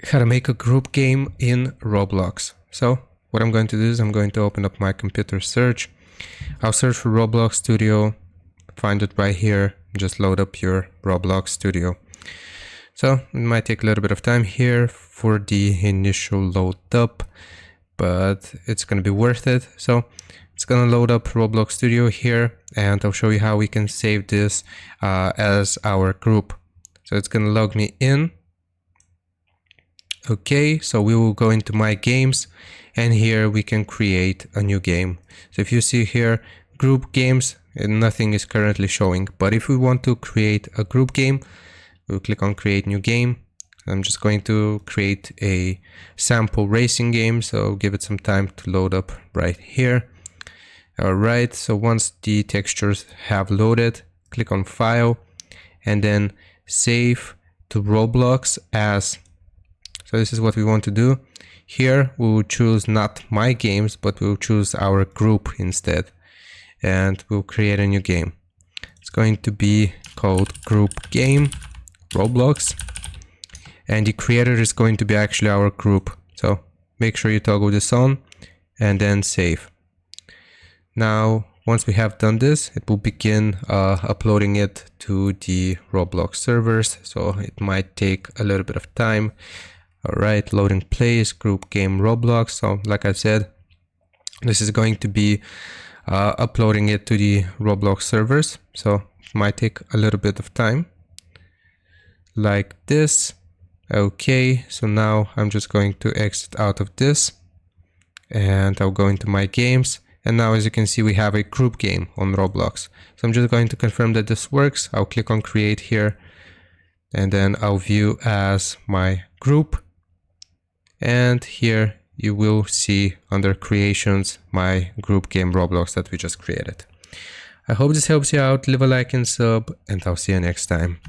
how to make a group game in Roblox. So what I'm going to do is I'm going to open up my computer search. I'll search for Roblox Studio, find it right here, just load up your Roblox Studio. So it might take a little bit of time here for the initial load up, but it's going to be worth it. So it's going to load up Roblox Studio here, and I'll show you how we can save this as our group. So it's going to log me in. Okay, so we will go into my games, and here we can create a new game. So if you see here, group games, nothing is currently showing. But if we want to create a group game, we'll click on create new game. I'm just going to create a sample racing game, so give it some time to load up right here. Alright, so once the textures have loaded, click on file and then save to Roblox as. So this is what we want to do. Here we will choose not my games, but we'll choose our group instead, and we'll create a new game. It's going to be called group game Roblox, and the creator is going to be actually our group. So make sure you toggle this on and then save. Now once we have done this, it will begin uploading it to the Roblox servers, so it might take a little bit of time. Alright, loading plays, group game Roblox. So like I said, this is going to be uploading it to the Roblox servers, so it might take a little bit of time. Like this. Okay, so now I'm just going to exit out of this and I'll go into my games. And now, as you can see, we have a group game on Roblox. So I'm just going to confirm that this works. I'll click on create here, and then I'll view as my group. And here you will see under creations my group game Roblox that we just created. I hope this helps you out. Leave a like and sub, and I'll see you next time.